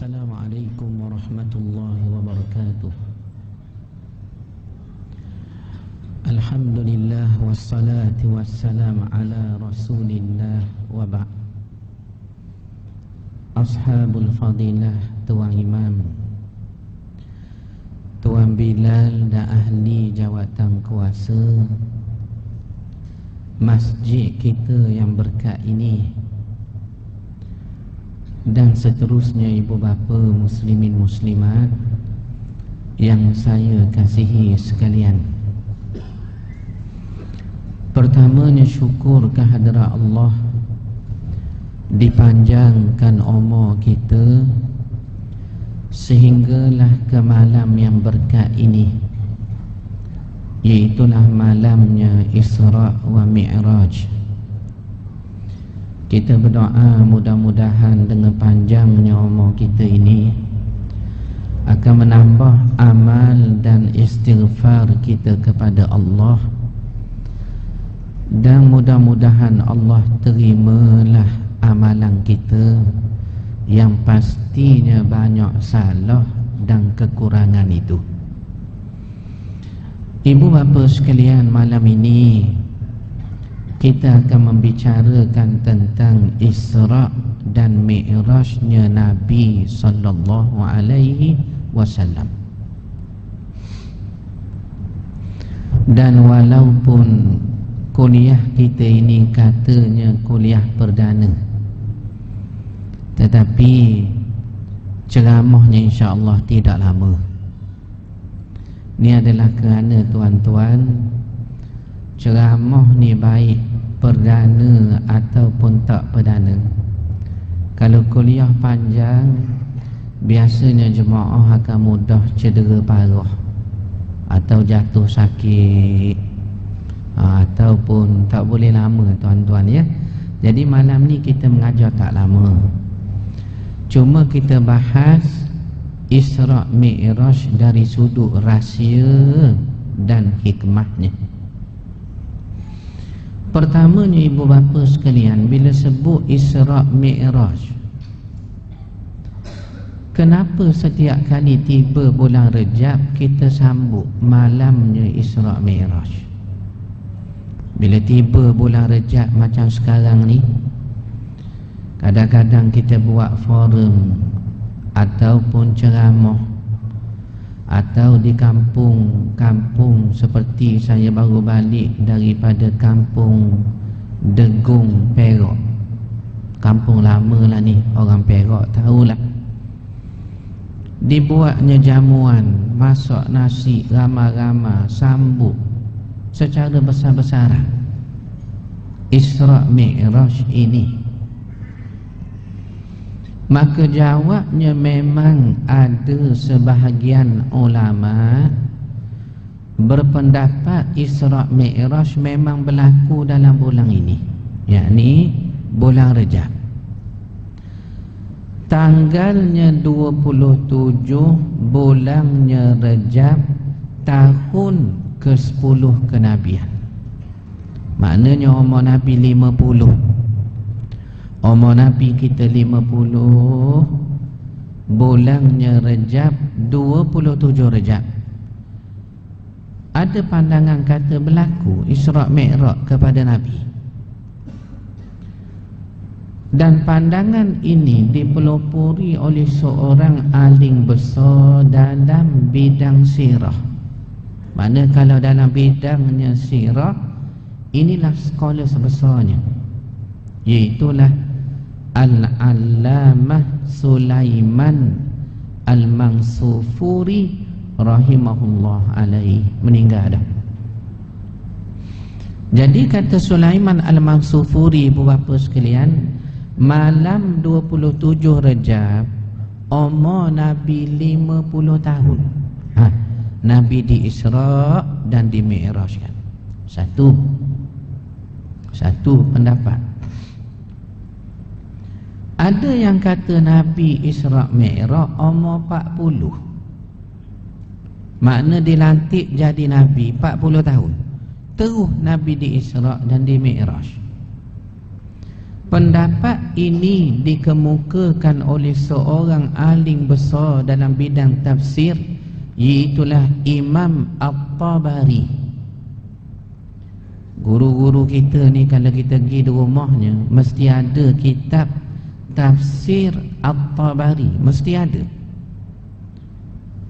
Assalamualaikum warahmatullahi wabarakatuh. Alhamdulillah wassalatu wassalam ala rasulillah wa ba'd. Ashabul fadilah, Tuan Imam, Tuan Bilal dan ahli jawatan kuasa masjid kita yang berkat ini, dan seterusnya ibu bapa muslimin muslimat yang saya kasihi sekalian. Pertamanya syukur kehadrat Allah, dipanjangkan umur kita sehinggalah ke malam yang berkat ini, iaitulah malamnya Isra' wa Mi'raj. Kita berdoa mudah-mudahan dengan panjangnya umur kita ini akan menambah amal dan istighfar kita kepada Allah, dan mudah-mudahan Allah terimalah amalan kita yang pastinya banyak salah dan kekurangan itu. Ibu bapa sekalian, malam ini kita akan membicarakan tentang Isra' dan Mi'rajnya Nabi sallallahu alaihi wasallam. Dan walaupun kuliah kita ini katanya kuliah perdana, tetapi ceramahnya insya-Allah tidak lama. Ini adalah kerana tuan-tuan, ceramah ni baik perdana ataupun tak perdana. Kalau kuliah panjang, biasanya jemaah akan mudah cedera parah atau jatuh sakit, ataupun tak boleh lama tuan-tuan ya. Jadi malam ni kita mengajar tak lama, cuma kita bahas Isra' Mi'raj dari sudut rahsia dan hikmahnya. Pertamanya ibu bapa sekalian, bila sebut Isra' Mi'raj, kenapa setiap kali tiba bulan Rejab kita sambut malamnya Isra' Mi'raj? Bila tiba bulan Rejab macam sekarang ni, kadang-kadang kita buat forum ataupun ceramah, atau di kampung-kampung seperti saya baru balik daripada kampung Degung, Perak. Kampung lama lah ni, orang Perak tahulah. Dibuatnya jamuan, masak nasi ramai-ramai, sambut secara besar-besaran Isra' Mi'raj ini. Maka jawabnya memang ada sebahagian ulama berpendapat Isra' Mi'raj memang berlaku dalam bulan ini, yakni bulan Rejab. Tanggalnya 27 bulannya Rejab, tahun ke-10 kenabian. Maknanya umur Nabi 50. Umur Nabi kita 50, bulannya Rejab 27 Rejab. Ada pandangan kata berlaku Isra' Mi'raj kepada Nabi, dan pandangan ini dipelopori oleh seorang alim besar dalam bidang sirah. Mana kalau dalam bidangnya sirah, inilah sekolah sebesarnya, iaitulah Al-Allamah Sulaiman Al-Mansufuri rahimahullah alaih, meninggal dah. Jadi kata Sulaiman Al-Mansufuri, ibu bapa sekalian, malam 27 Rejab umur Nabi 50 tahun. Nabi di Isra' dan di Mi'raj kan. Satu pendapat. Ada yang kata Nabi Isra' Mi'raj umur 40. Makna dilantik jadi Nabi 40 tahun. Terus Nabi di Isra' dan di Mi'raj. Pendapat ini dikemukakan oleh seorang alim besar dalam bidang tafsir, iaitulah Imam At-Tabari. Guru-guru kita ni kalau kita pergi di rumahnya mesti ada kitab Tafsir At-Tabari, mesti ada.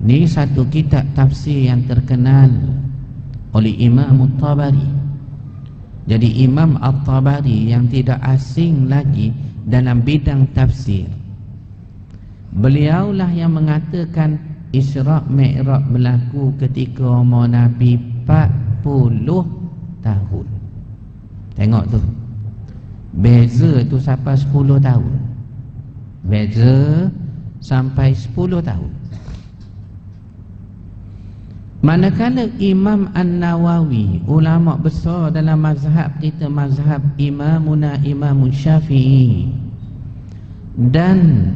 Ni satu kitab tafsir yang terkenal oleh Imam At-Tabari. Jadi Imam At-Tabari yang tidak asing lagi dalam bidang tafsir, beliaulah yang mengatakan Isra' Mi'raj berlaku ketika umur Nabi 40 tahun. Tengok tu, beza tu sampai 10 tahun. Beza sampai 10 tahun. Manakala Imam An-Nawawi, ulama besar dalam mazhab kita, mazhab Imamuna Imam Syafi'i, dan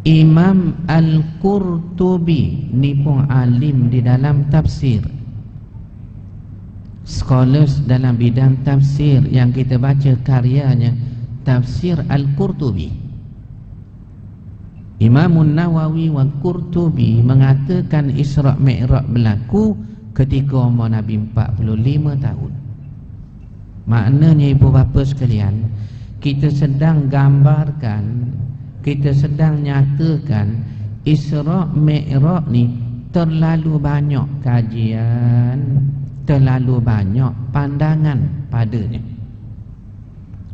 Imam Al-Qurtubi, ni pun alim di dalam tafsir, scholars dalam bidang tafsir yang kita baca karyanya, Tafsir Al-Qurtubi. Imam Nawawi wal Qurtubi mengatakan Isra' Mi'raj berlaku ketika umur Nabi 45 tahun. Maknanya ibu bapa sekalian, kita sedang gambarkan, kita sedang nyatakan Isra' Mi'raj ni terlalu banyak kajian, terlalu banyak pandangan padanya.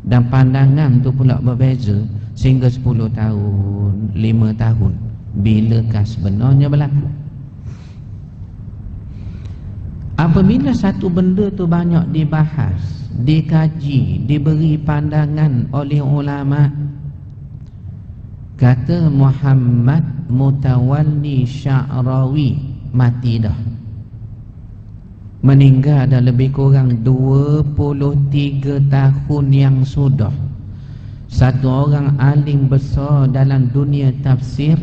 Dan pandangan tu pula berbeza, sehingga 10 tahun, 5 tahun, bilakah sebenarnya berlaku? Apabila satu benda tu banyak dibahas, dikaji, diberi pandangan oleh ulama, kata Muhammad Mutawalli Sya'rawi, mati dah, meninggal dah lebih kurang 23 tahun yang sudah. Satu orang alim besar dalam dunia tafsir,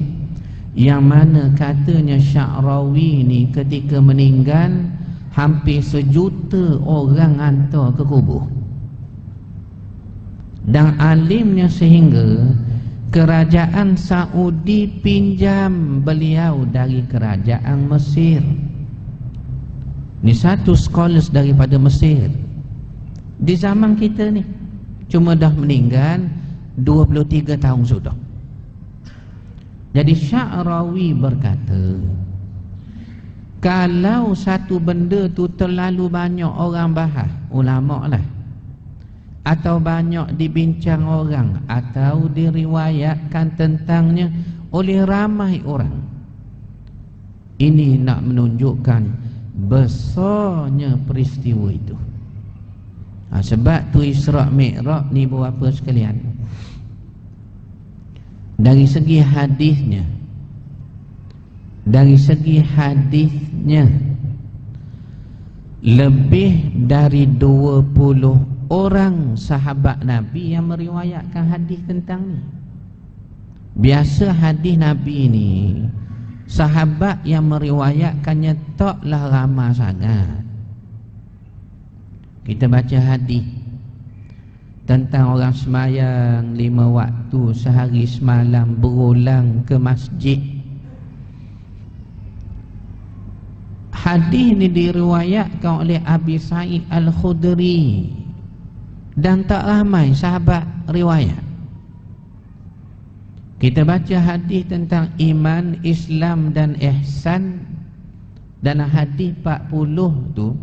yang mana katanya Sya'rawi ni ketika meninggal hampir 1 juta orang hantar ke kubur. Dan alimnya sehingga kerajaan Saudi pinjam beliau dari kerajaan Mesir. Ni satu scholars daripada Mesir di zaman kita ni, cuma dah meninggal 23 tahun sudah. Jadi Sya'rawi berkata, kalau satu benda tu terlalu banyak orang bahas, ulama lah, atau banyak dibincang orang, atau diriwayatkan tentangnya oleh ramai orang, ini nak menunjukkan besarnya peristiwa itu. Sebab tu Isra' Mi'raj ni berapa sekalian, dari segi hadisnya, lebih dari 20 orang sahabat Nabi yang meriwayatkan hadis tentang ni. Biasa hadis Nabi ni sahabat yang meriwayatkannya taklah ramai sangat. Kita baca hadis tentang orang semayang 5 waktu sehari semalam, berulang ke masjid. Hadis ni diriwayatkan oleh Abi Sa'id Al-Khudri, dan tak ramai sahabat riwayat. Kita baca hadis tentang iman, Islam dan ihsan, dan hadis 40 tu,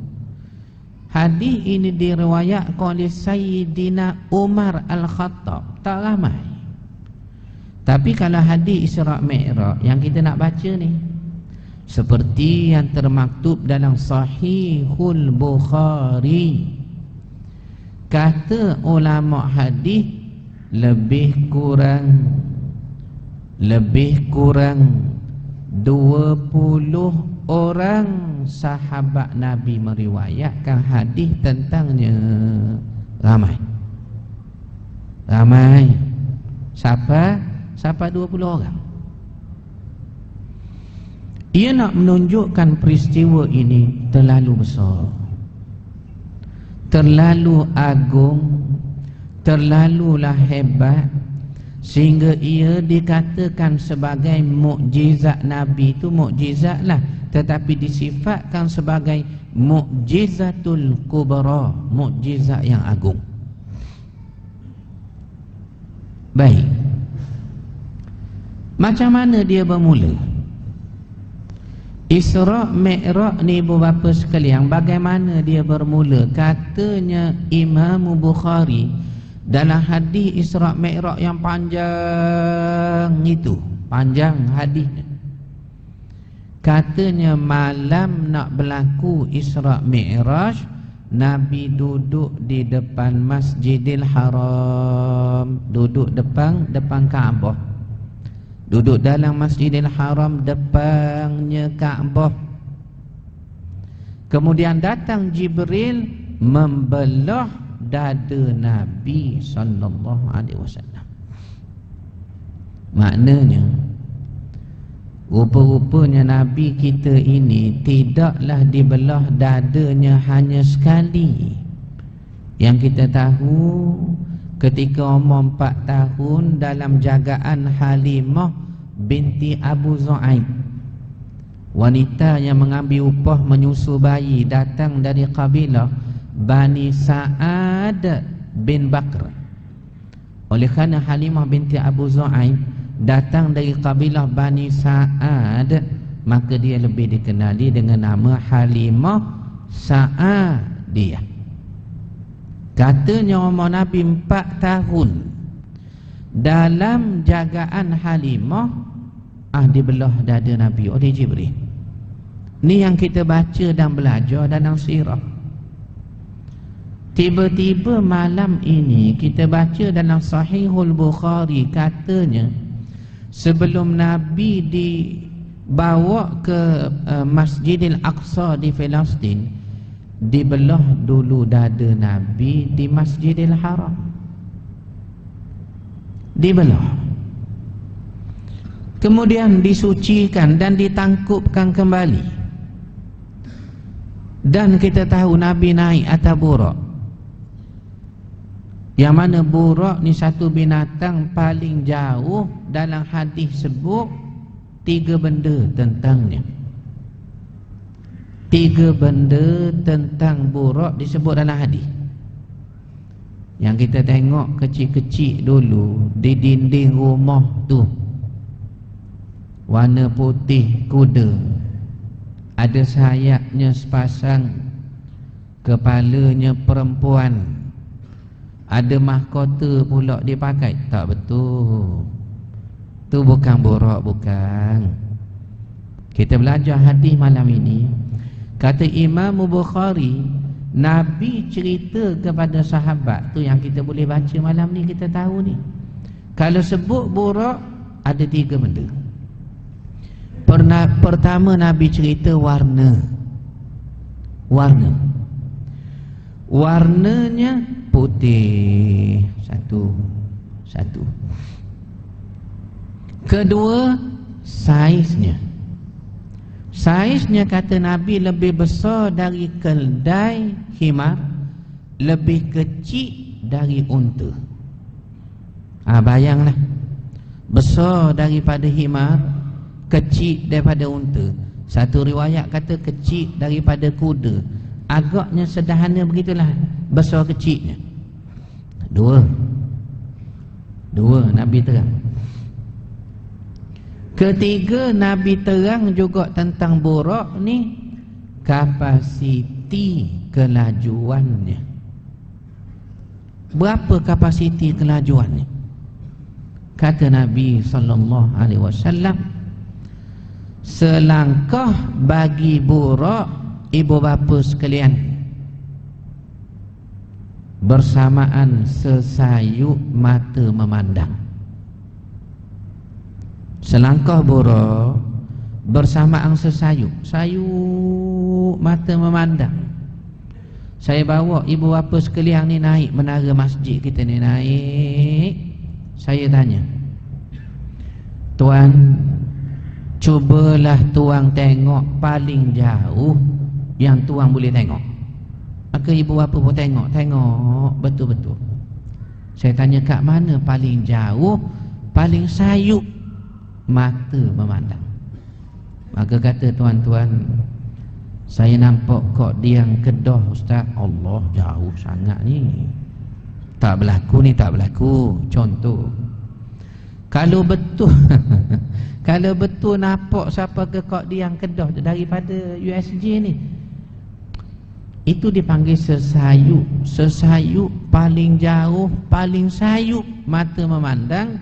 hadis ini diriwayatkan oleh Sayyidina Umar Al-Khattab, tak ramai. Tapi kalau hadis Isra' Mi'raj yang kita nak baca ni, seperti yang termaktub dalam Sahihul Bukhari, kata ulama hadis, lebih kurang 20 orang sahabat Nabi meriwayatkan hadis tentangnya. Ramai. Siapa 20 orang. Ia nak menunjukkan peristiwa ini terlalu besar, terlalu agung, terlalulah hebat sehingga ia dikatakan sebagai mukjizat Nabi. Itu mukjizat lah, tetapi disifatkan sebagai mukjizatul kubra, mukjizat yang agung. Baik, macam mana dia bermula? Isra' Mi'raj ni ibu bapa sekalian, bagaimana dia bermula? Katanya Imam Bukhari dalam hadis Isra' Mi'raj yang panjang itu, panjang hadisnya, katanya malam nak berlaku Isra' Mi'raj, Nabi duduk di depan Masjidil Haram, duduk depan Kaabah, duduk dalam Masjidil Haram, depannya Kaabah. Kemudian datang Jibril membelah dada Nabi sallallahu alaihi wasallam. Maknanya rupa-rupanya Nabi kita ini tidaklah dibelah dadanya hanya sekali. Yang kita tahu, ketika umur 4 tahun dalam jagaan Halimah binti Abu Zu'aib, wanita yang mengambil upah menyusu bayi, datang dari kabilah Bani Sa'ad bin Bakr. Oleh kerana Halimah binti Abu Zu'aib datang dari kabilah Bani Sa'ad, maka dia lebih dikenali dengan nama Halimah Sa'adiyah. Katanya umur Nabi 4 tahun, dalam jagaan Halimah dibelah dada Nabi oleh Jibril. Ni yang kita baca dan belajar dalam sirah. Tiba-tiba malam ini kita baca dalam Sahihul Bukhari, katanya sebelum Nabi dibawa ke Masjidil Aqsa di Palestin, dibelah dulu dada Nabi di Masjidil Haram. Dibelah, kemudian disucikan dan ditangkupkan kembali. Dan kita tahu Nabi naik atas burak, yang mana burak ni satu binatang paling jauh. Dalam hadis sebut 3 benda tentangnya. 3 benda tentang burak disebut dalam hadis. Yang kita tengok kecil-kecil dulu di dinding rumah tu, warna putih kuda, ada sayapnya sepasang, kepalanya perempuan, ada mahkota pula dia pakai. Tak betul, tu bukan burak, bukan. Kita belajar hadis malam ini. Kata Imam Bukhari, Nabi cerita kepada sahabat tu, yang kita boleh baca malam ni, kita tahu ni. Kalau sebut burak, ada 3 benda. Pertama, Nabi cerita warna. Warnanya putih, satu. Kedua, saiznya. Saiznya kata Nabi lebih besar dari keldai himar, lebih kecil dari unta. Bayanglah, besar daripada himar, kecil daripada unta. Satu riwayat kata kecil daripada kuda. Agaknya sederhana begitulah, besar kecilnya. Dua Nabi terang. Ketiga, Nabi terang juga tentang burak ni, kapasiti kelajuannya. Berapa kapasiti kelajuannya? Kata Nabi SAW, selangkah bagi burak, ibu bapa sekalian, bersamaan sesayup mata memandang. Selangkah burak bersamaan sesayup mata memandang. Saya bawa ibu bapa sekalian ni naik menara masjid kita ni, naik. Saya tanya, tuan, cubalah tuan tengok paling jauh yang tuan boleh tengok. Maka ibu bapa pun tengok betul-betul. Saya tanya kat mana paling jauh, paling sayup mata memandang. Maka kata tuan-tuan, saya nampak kok Diang Kedah Ustaz. Allah, jauh sangat ni. Tak berlaku ni, tak berlaku. Contoh, kalau betul kalau betul nampak siapa ke kok Diang Kedah daripada USJ ni, itu dipanggil sesayup. Sesayup paling jauh, paling sayup mata memandang.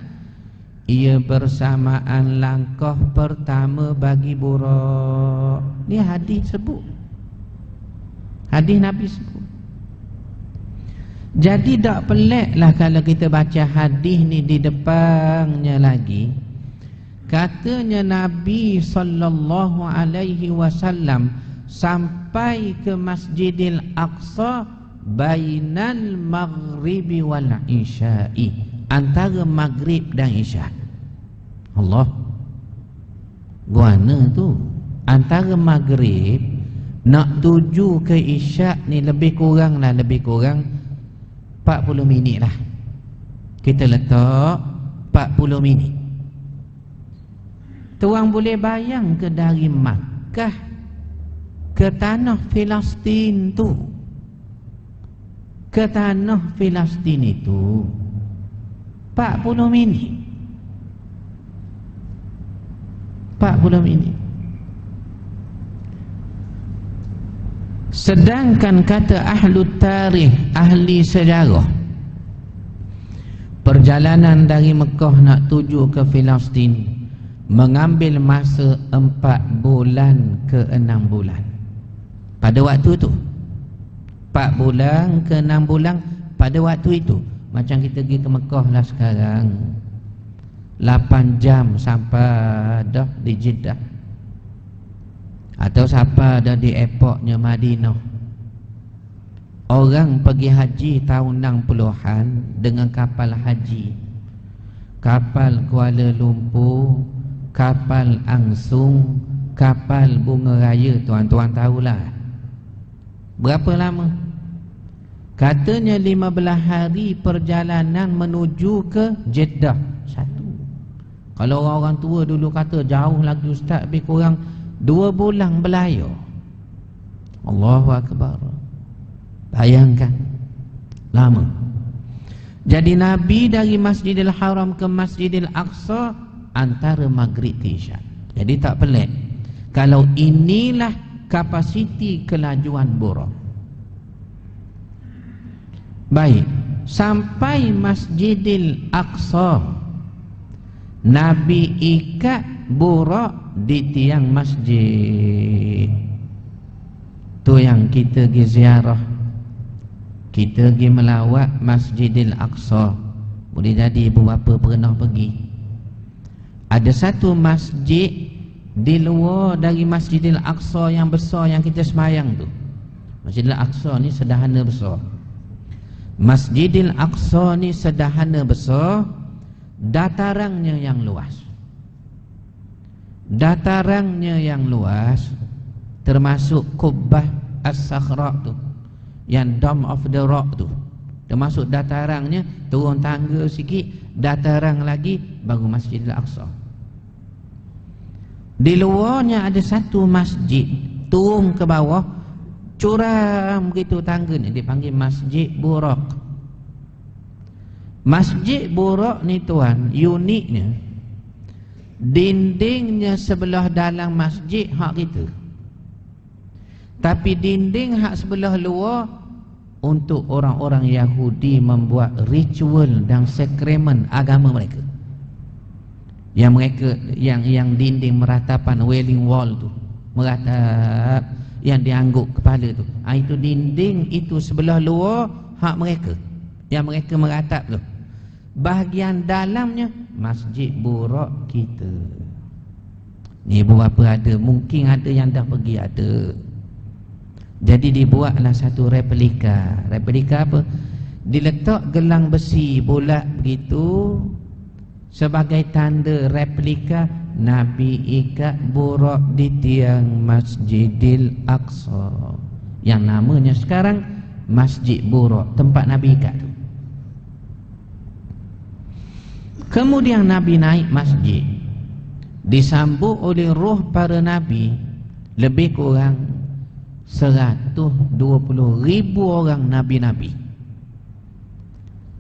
Ia bersamaan langkah pertama bagi burak. Ni hadis sebut, hadis Nabi sebut. Jadi tak peliklah kalau kita baca hadis ni di depannya lagi, katanya Nabi sallallahu alaihi wasallam sampai ke Masjidil Aqsa bainal maghribi wal isya'i, antara maghrib dan isya'. Allah, guana tu antara maghrib nak tuju ke isya' ni lebih kurang 40 minit lah. Kita letak 40 minit. Tuan boleh bayang ke dari Makkah ke tanah Filastin tu, ke tanah Filastin itu 40 minit. 40 minit. Sedangkan kata ahli tarikh, ahli sejarah, perjalanan dari Mekah nak tuju ke Filastin mengambil masa 4 bulan ke 6 bulan. Pada waktu itu 4 bulan ke 6 bulan pada waktu itu. Macam kita pergi ke Mekah lah sekarang, 8 jam sampai dah di Jeddah, atau sampai dah di airportnya Madinah. Orang pergi haji tahun 60-an dengan kapal haji, kapal Kuala Lumpur, kapal Angsung, kapal Bunga Raya. Tuan-tuan tahulah berapa lama? Katanya 15 hari perjalanan menuju ke Jeddah. Satu. Kalau orang-orang tua dulu kata jauh lagi Ustaz, lebih kurang 2 bulan berlayar. Allahu Akbar. Bayangkan, lama. Jadi Nabi dari Masjidil Haram ke Masjidil Aqsa antara maghrib ke isya'. Jadi tak pelik kalau inilah kapasiti kelajuan burak. Baik, sampai Masjidil Aqsa, Nabi ikat burak di tiang masjid. Tu yang kita pergi ziarah, kita pergi melawat Masjidil Aqsa. Boleh jadi ibu bapa pernah pergi. Ada satu masjid di luar dari Masjidil Aqsa yang besar yang kita semayang tu. Masjidil Aqsa ni sederhana besar. Masjidil Aqsa ni sederhana besar, datarannya yang luas. Datarannya yang luas termasuk Kubbah As-Sakhra tu, yang Dome of the Rock tu, termasuk datarannya. Turun tangga sikit, dataran lagi, baru Masjidil Aqsa. Di luarnya ada satu masjid, turun ke bawah, curam begitu tangga ni, dipanggil Masjid Burak. Masjid Burak ni tuan, uniknya dindingnya sebelah dalam masjid hak kita, tapi dinding hak sebelah luar untuk orang-orang Yahudi membuat ritual dan sakramen agama mereka. Yang mereka yang dinding meratapan, wailing wall tu, meratap yang diangguk kepala tu, itu dinding itu sebelah luar hak mereka, yang mereka meratap tu. Bahagian dalamnya Masjid Burak kita. Ni ibu bapa ada, mungkin ada yang dah pergi, ada. Jadi dibuatlah satu replika. Replika apa? Diletak gelang besi bulat begitu sebagai tanda replika Nabi ikat burak di tiang Masjidil Aqsa, yang namanya sekarang Masjid Burak, tempat Nabi ikat tu. Kemudian Nabi naik masjid, disambut oleh roh para Nabi, lebih kurang 120,000 orang Nabi-Nabi.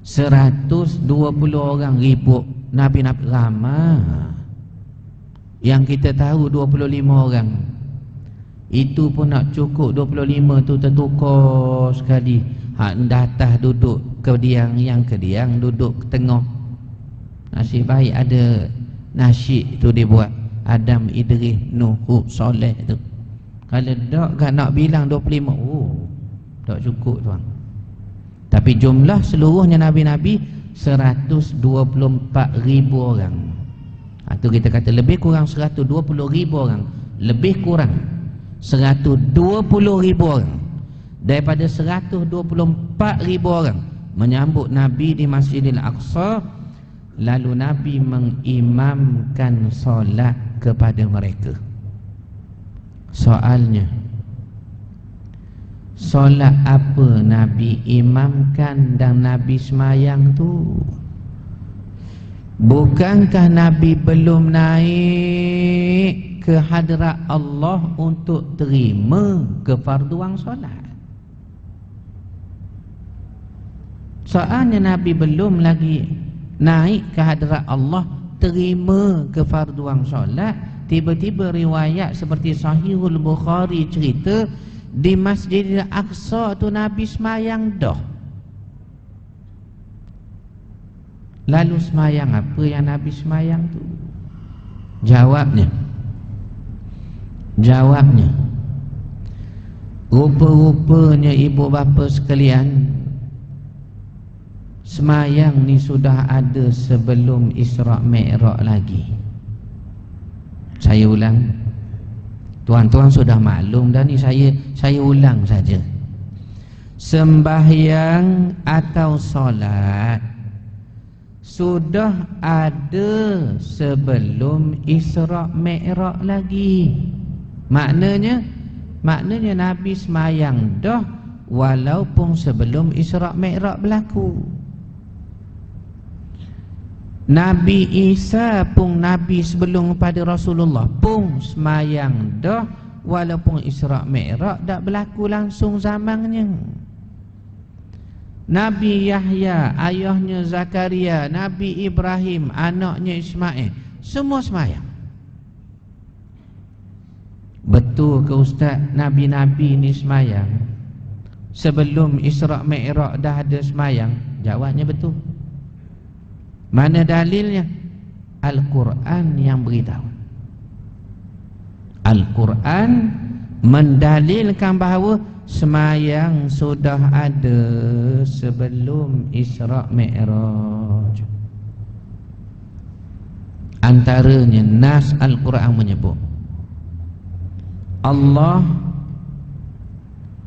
120 orang ribu Nabi-Nabi ramai. Yang kita tahu 25 orang. Itu pun nak cukup 25 tu tertukar sekali. Hak datah duduk ke diang, yang ke diang duduk ke tengah. Nasib baik ada nasyid tu dibuat, Adam, Idris, Nuh, Hud, Soleh tu. Kalau tak nak bilang 25, tak cukup tuan. Tapi jumlah seluruhnya Nabi-Nabi 124,000 orang. Itu kita kata lebih kurang 120,000 orang. Lebih kurang 120,000 orang. Daripada 124,000 orang menyambut Nabi di Masjidil Aqsa. Lalu Nabi mengimamkan solat kepada mereka. Soalnya, solat apa Nabi imamkan dan Nabi semayang tu? Bukankah Nabi belum naik ke hadrat Allah untuk terima kefarduan solat? Soalnya Nabi belum lagi naik ke hadrat Allah terima kefarduan solat. Tiba-tiba riwayat seperti Sahihul Bukhari cerita di Masjidil Aqsa tu Nabi semayang dah. Lalu semayang apa yang Nabi semayang tu? Jawabnya, rupa-rupanya ibu bapa sekalian, semayang ni sudah ada sebelum Isra' Mi'raj lagi. Saya ulang, tuan-tuan sudah maklum dah ni, saya ulang saja. Sembahyang atau solat sudah ada sebelum Isra' Mi'raj lagi. Maknanya Nabi semayang dah walaupun sebelum Isra' Mi'raj berlaku. Nabi Isa pun Nabi sebelum pada Rasulullah pun semayang dah walaupun Isra' Mi'raj tak berlaku langsung zamannya. Nabi Yahya, ayahnya Zakaria, Nabi Ibrahim, anaknya Ismail, semua semayang. Betul ke Ustaz Nabi-Nabi ni semayang sebelum Isra' Mi'raj dah ada semayang? Jawabnya betul. Mana dalilnya? Al-Quran yang beritahu. Al-Quran mendalilkan bahawa semayang sudah ada sebelum Isra' Mi'raj. Antaranya nas Al-Quran menyebut Allah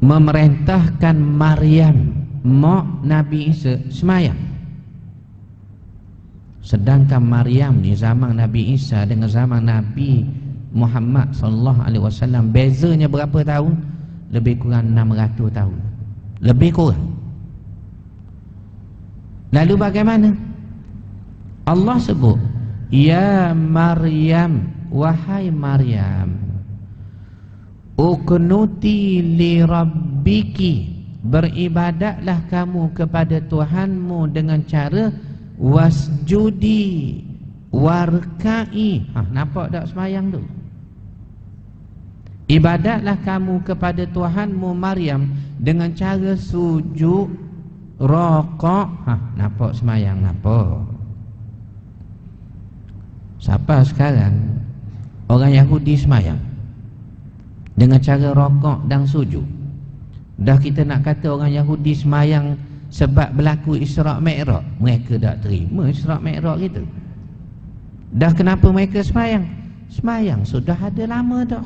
memerintahkan Maryam, mak Nabi Isa, semayang. Sedangkan Maryam ni zaman Nabi Isa dengan zaman Nabi Muhammad sallallahu alaihi wasallam bezanya berapa tahun? Lebih kurang 600 tahun. Lebih kurang. Lalu bagaimana? Allah sebut, ya Maryam, wahai Maryam, uknuti li rabbiki, beribadatlah kamu kepada Tuhanmu dengan cara wasjudi warka'i. Nampak tak semayang tu? Ibadatlah kamu kepada Tuhanmu Maryam dengan cara sujud, rokok. Nampak semayang? Nampak. Siapa sekarang orang Yahudi semayang dengan cara rokok dan sujud? Dah kita nak kata orang Yahudi semayang sebab berlaku Isra' Mi'raj, mereka tak terima Isra' Mi'raj kita. Dah kenapa mereka semayang? Semayang sudah ada lama dah.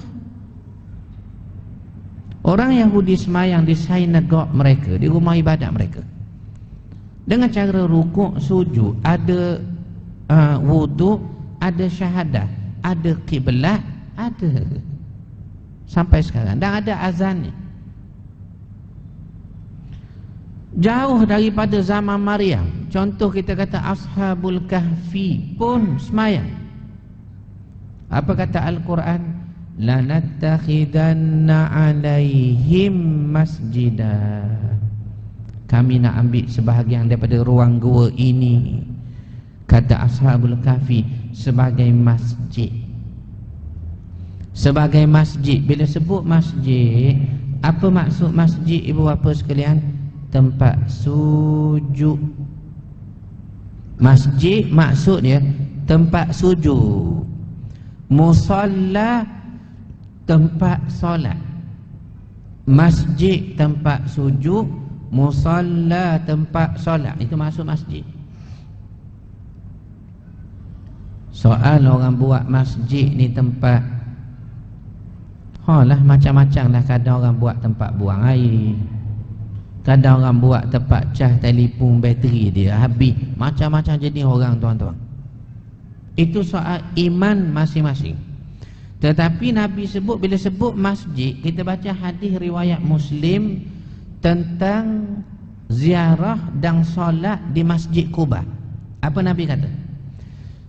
Orang Yahudi semayang di sinagog mereka, di rumah ibadat mereka, dengan cara rukuk, sujud, ada wuduk, ada syahadah, ada kiblat, ada sampai sekarang, dan ada azannya. Jauh daripada zaman Maryam, contoh kita kata Ashabul Kahfi pun semayang. Apa kata Al-Quran? Lanattakhidanna alaihim masjidah. Kami nak ambil sebahagian daripada ruang gua ini, kata Ashabul Kahfi, sebagai masjid. Sebagai masjid. Bila sebut masjid, apa maksud masjid, ibu bapa sekalian? Tempat sujud. Masjid maksudnya tempat sujud. Musalla tempat solat. Masjid tempat sujud, musalla tempat solat. Itu maksud masjid. Soal orang buat masjid ni tempat, lah macam-macam lah. Kadang orang buat tempat buang air, kadang orang buat tempat cah telefon bateri dia habis. Macam-macam jadi orang, tuan-tuan. Itu soal iman masing-masing. Tetapi Nabi sebut, bila sebut masjid, kita baca hadis riwayat Muslim tentang ziarah dan solat di Masjid Quba. Apa Nabi kata?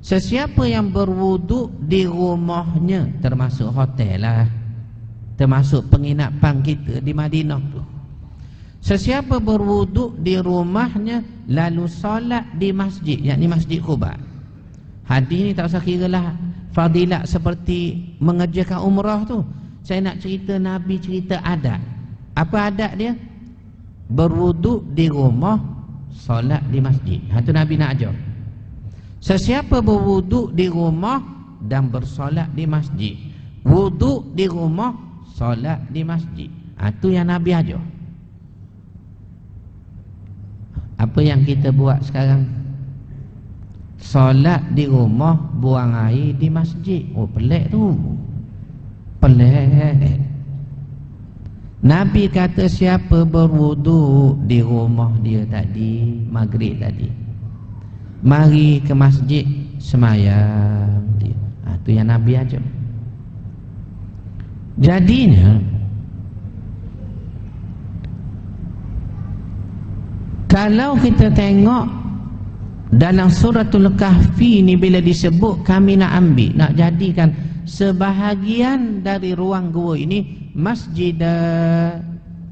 Sesiapa yang berwuduk di rumahnya, termasuk hotel lah, termasuk penginapan kita di Madinah tu. Sesiapa berwuduk di rumahnya lalu solat di masjid, yakni Masjid Quba. Hadis ni tak usah kira lah fadilat seperti mengerjakan umrah tu. Saya nak cerita Nabi cerita adat. Apa adat dia? Berwuduk di rumah, solat di masjid. Itu Nabi nak ajar. Sesiapa berwuduk di rumah dan bersolat di masjid, wuduk di rumah, solat di masjid. Itu yang Nabi ajar. Apa yang kita buat sekarang? Solat di rumah, buang air di masjid. Oh, pelik tu. Pelik. Nabi kata siapa berwuduk di rumah dia tadi, maghrib tadi, mari ke masjid semayang dia. Itu yang Nabi ajar. Jadinya kalau kita tengok dalam suratul Kahfi ni, bila disebut kami nak ambil, nak jadikan sebahagian dari ruang gua ini masjid,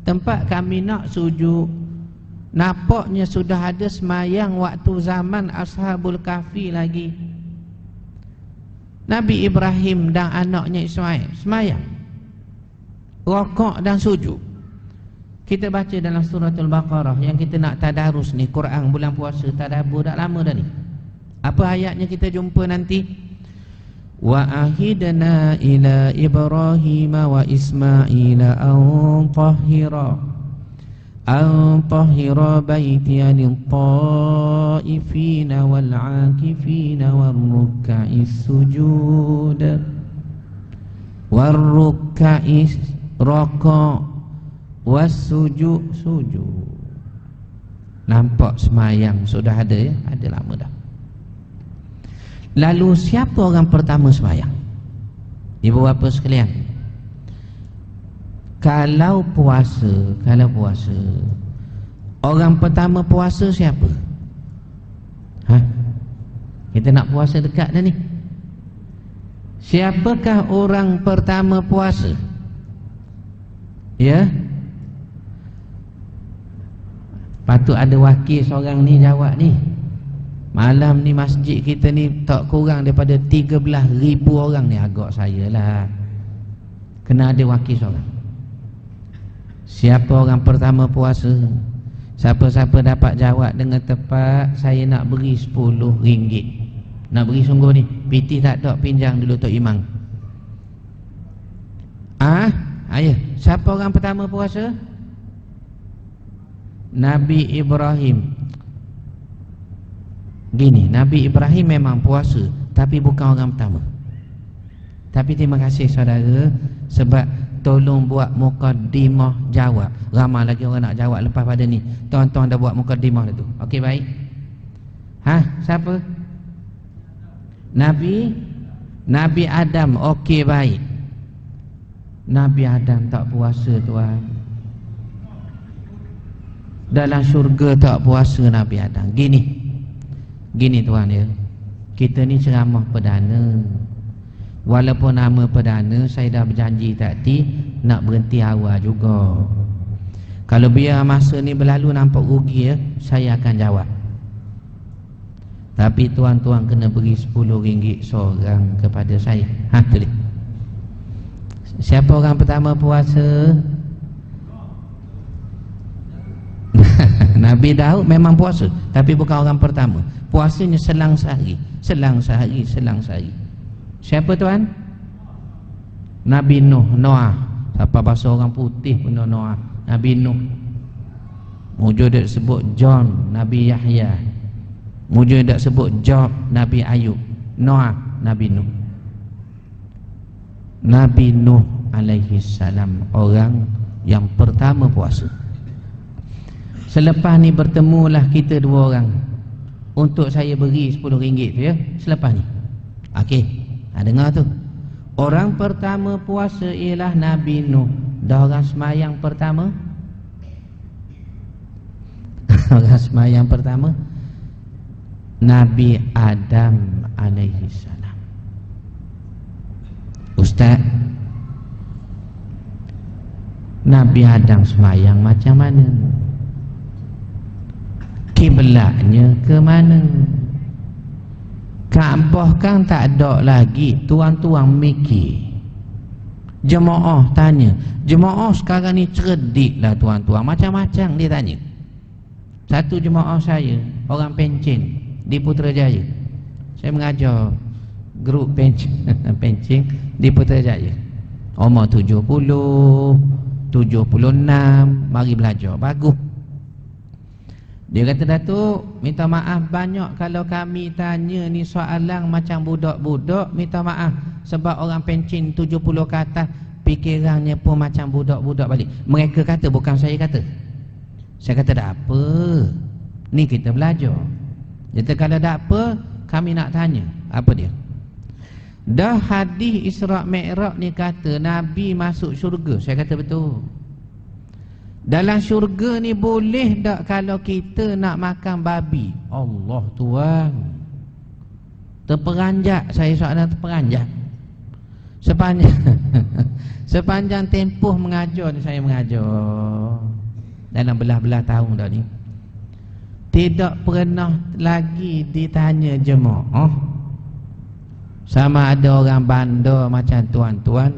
tempat kami nak sujud. Nampaknya sudah ada semayang waktu zaman Ashabul Kahfi lagi. Nabi Ibrahim dan anaknya Ismail semayang, rokok dan sujud. Kita baca dalam suratul Baqarah yang kita nak tadarus ni, Quran bulan puasa, tadabbur dah lama dah ni. Apa ayatnya kita jumpa nanti? Wa ahidna ila Ibrahim wa Ismail an tahhira baitiya lit-ta'ifina wal-'akifina war-ruk'is sujud. War-ruk'is raka' was-sujud sujud. Nampak semayang sudah ada ya? Ada lama dah. Lalu siapa orang pertama semayang? Ibu bapa sekalian, kalau puasa, orang pertama puasa siapa? Kita nak puasa dekat dah ni. Siapakah orang pertama puasa? Ya? Patut ada wakil seorang ni jawab ni. Malam ni masjid kita ni tak kurang daripada 13,000 orang ni. Agak saya lah, kena ada wakil seorang. Siapa orang pertama puasa? Siapa-siapa dapat jawab dengan tepat, saya nak beri RM10. Nak beri sungguh ni. PT tak ada, pinjang dulu Tok Imam. Ayah, siapa orang pertama puasa? Nabi Ibrahim. Gini, Nabi Ibrahim memang puasa, tapi bukan orang pertama. Tapi terima kasih saudara, sebab tolong buat mukaddimah jawab. Ramai lagi orang nak jawab lepas pada ni. Tuan-tuan dah buat mukaddimah tu. Okey, baik. Siapa? Nabi Adam. Okey, baik. Nabi Adam tak puasa, tuan. Dalam syurga tak puasa Nabi Adam. Gini, Gini tuan ya, kita ni ceramah perdana. Walaupun nama perdana, saya dah berjanji tadi nak berhenti awal juga. Kalau biar masa ni berlalu nampak rugi ya, saya akan jawab. Tapi tuan-tuan kena beri RM10 seorang kepada saya. Tu dia. Siapa orang pertama puasa? Nabi Daud memang puasa, tapi bukan orang pertama. Puasanya selang sehari. Siapa tuan? Nabi Nuh, Noah. Siapa bahasa orang putih pun Noah. Nabi Nuh. Mujur dia sebut John, Nabi Yahya. Mujur dia sebut Job, Nabi Ayub. Noah, Nabi Nuh. Nabi Nuh alaihi salam orang yang pertama puasa. Selepas ni bertemulah kita dua orang. Untuk saya beri RM10 tu ya, selepas ni. Okey, dengar tu. Orang pertama puasa ialah Nabi Nuh. Dah orang semayang pertama? Orang semayang pertama Nabi Adam alaihi salam. Ustaz, Nabi Adam semayang macam mana? Kiblatnya ke mana? Kaabah kan tak ada lagi. Tuan-tuan mikir. Jemaah tanya. Jemaah sekarang ni cerdik lah tuan-tuan. Macam-macam dia tanya. Satu jemaah saya, orang Pencing di Putrajaya. Saya mengajar grup Pencing di Putrajaya. Umur 70, 76, mari belajar. Bagus. Dia kata, Datuk, minta maaf banyak kalau kami tanya ni soalan macam budak-budak. Minta maaf sebab orang Pencing 70 ke atas fikirannya pun macam budak-budak balik. Mereka kata, bukan saya kata. Saya kata, tak apa, ni kita belajar. Dia kata, kalau tak apa, kami nak tanya. Apa dia? Dah hadis Isra' Mi'raj ni kata Nabi masuk syurga. Saya kata betul. Dalam syurga ni boleh tak kalau kita nak makan babi? Allah Tuhan, terperanjat saya soalan terperanjat. Sepanjang tempoh mengajar ni, saya mengajar dalam belah-belah tahun dah ni, tidak pernah lagi ditanya jemaah sama ada orang bandar macam tuan-tuan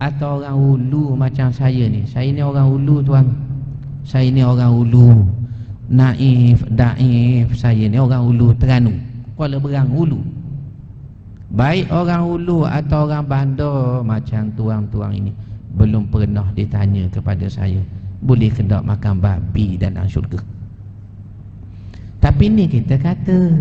atau orang ulu macam saya ni. Saya ni orang ulu tuan. Saya ni orang ulu naif, daif. Saya ni orang ulu Terengganu, Kuala Berang ulu. Baik orang ulu atau orang bandar macam tuan-tuan ini, belum pernah ditanya kepada saya, boleh ke tak makan babi dalam syurga? Tapi ni kita kata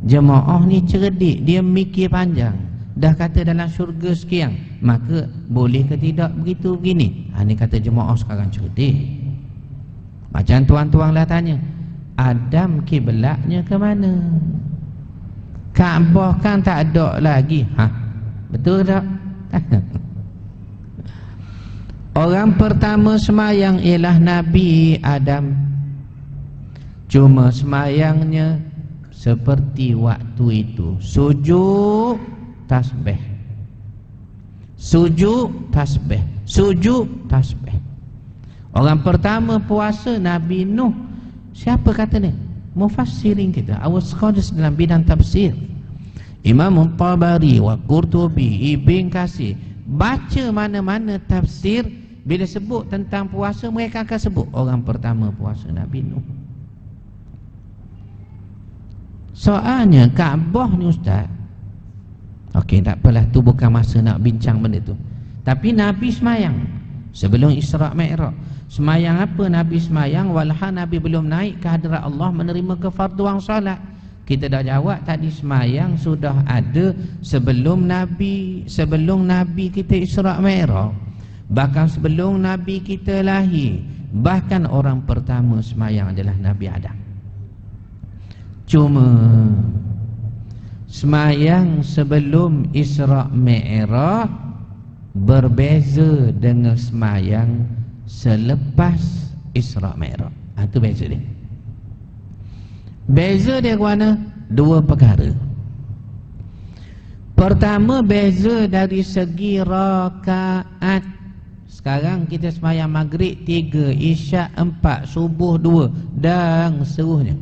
jemaah ni cerdik, dia mikir panjang. Dah kata dalam syurga sekian, maka boleh ke tidak begitu begini? Ni kata jemaah sekarang cerdik. Macam tuan-tuan lah tanya, Adam kiblatnya ke mana? Kaabah kan tak ada lagi. Betul tak? Orang pertama semayang ialah Nabi Adam. Cuma semayangnya seperti waktu itu, sujud tasbih, sujud tasbih, sujud tasbih. Orang pertama puasa Nabi Nuh. Siapa kata ni? Mufassirin kita, our scholars dalam bidang tafsir, Imam Tabari wa Qurtubi, Ibn Katsir. Baca mana-mana tafsir, bila sebut tentang puasa, mereka akan sebut orang pertama puasa Nabi Nuh. Soalnya Kaabah ni ustaz, okey, tak apalah, tu bukan masa nak bincang benda tu. Tapi Nabi semayang sebelum Isra' Mi'raj. Semayang apa Nabi semayang? Walha Nabi belum naik ke hadrat Allah menerima kefarduan salat. Kita dah jawab tadi, semayang sudah ada sebelum Nabi kita Isra' Mi'raj. Bahkan sebelum Nabi kita lahir. Bahkan orang pertama semayang adalah Nabi Adam. Cuma semayang sebelum Isra' Mi'raj berbeza dengan semayang selepas Isra' Mi'raj. Itu beza dia. Beza dia ke mana? dua perkara. Pertama, beza dari segi rakaat. Sekarang kita sembahyang maghrib 3, isyak 4, subuh 2 dan seterusnya.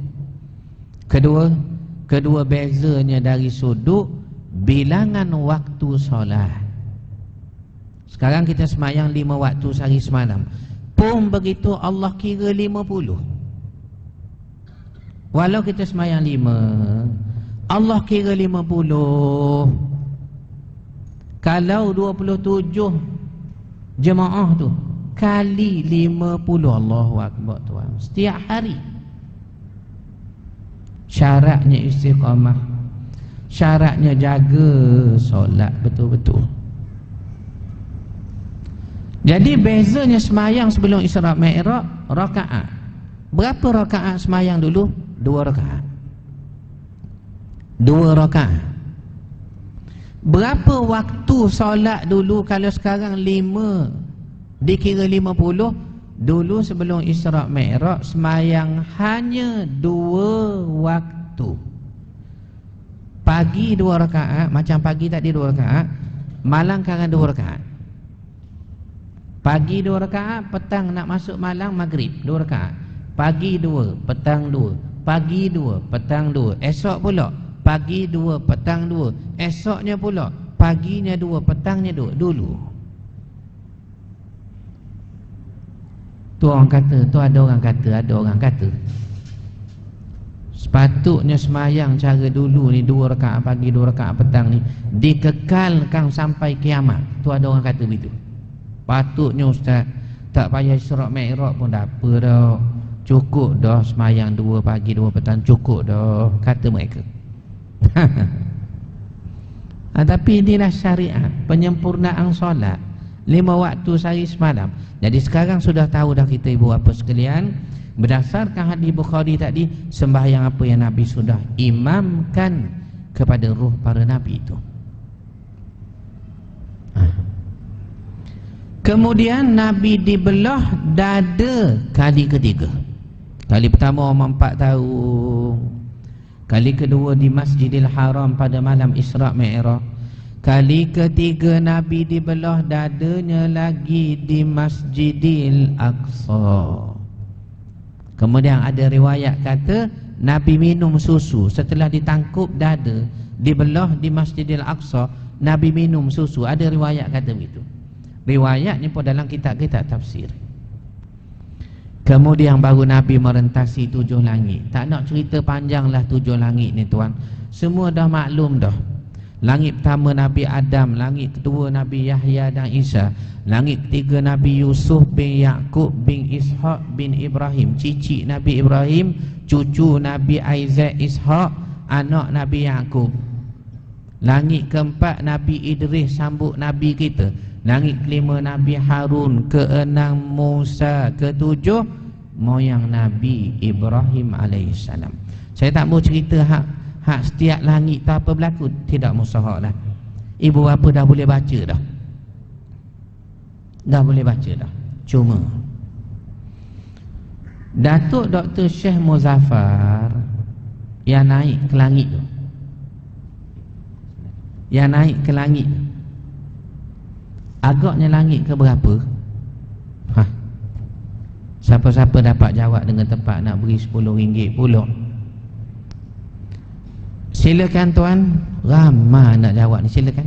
Kedua bezanya dari sudut bilangan waktu solat. Sekarang kita sembahyang 5 waktu sehari semalam. Pun begitu Allah kira 50. Walau kita sembahyang 5, Allah kira 50. Kalau 27 jemaah tu kali 50, Allahu Akbar tuan, setiap hari. Syaratnya istiqamah, syaratnya jaga solat betul-betul. Jadi bezanya sembahyang sebelum Isra Mi'raj rakaat. Berapa rakaat sembahyang dulu? 2 rakaat. 2 rakaat. Berapa waktu solat dulu? Kalau sekarang 5 dikira 50. Dulu sebelum Isra Mi'raj sembahyang hanya 2 waktu. Pagi 2 rakaat, macam pagi tadi 2 rakaat, malam sekarang 2 rakaat. Pagi 2 rakaat, petang nak masuk malam maghrib 2 rakaat. Pagi 2, petang 2, pagi 2, petang 2. Esok pula pagi 2, petang 2. Esoknya pula paginya 2, petangnya 2. Dulu tu orang kata, tu ada orang kata sepatutnya sembahyang cara dulu ni 2 rakaat pagi 2 rakaat petang ni dikekalkan sampai kiamat. Tu ada orang kata begitu. Patutnya ustaz tak payah Isra Mi'raj pun dah apa dah, cukup dah sembahyang 2 pagi 2 petang, cukup dah, kata mereka. Tapi inilah syariat penyempurnaan solat 5 waktu sehari semalam. Jadi sekarang sudah tahu dah kita ibu bapa sekalian, berdasarkan hadis Bukhari tadi, sembahyang apa yang Nabi sudah imamkan kepada ruh para Nabi itu. Kemudian Nabi dibelah dada kali ketiga. Kali pertama umur 4 tahun, kali kedua di Masjidil Haram pada malam Isra Mi'raj, kali ketiga Nabi dibelah dadanya lagi di Masjidil Aqsa. Kemudian ada riwayat kata Nabi minum susu setelah ditangkup dada, dibelah di Masjidil Aqsa, Nabi minum susu. Ada riwayat kata begitu. Riwayat ni pun dalam kitab-kitab tafsir. Kemudian baru Nabi merentasi 7 langit. Tak nak cerita panjanglah 7 langit ni tuan, semua dah maklum dah. Langit pertama Nabi Adam, langit kedua Nabi Yahya dan Isa, langit ketiga Nabi Yusuf bin Yaqub bin Ishaq bin Ibrahim, cici Nabi Ibrahim, cucu Nabi Isaac Ishaq, anak Nabi Yaqub. Langit keempat Nabi Idris, sambut Nabi kita. Langit kelima Nabi Harun, keenam Musa, ketujuh moyang Nabi Ibrahim alaihissalam. Saya tak mau cerita hak setiap langit tak apa berlaku, tidak mustahak lah. Ibu bapa dah boleh baca dah. Dah boleh baca dah. Cuma Datuk Dr. Syekh Muzaffar yang naik ke langit tu, yang naik ke langit, agaknya langit ke berapa? Siapa-siapa dapat jawab dengan tepat nak beri RM10 pula. Silakan tuan, ramai nak jawab ni, silakan.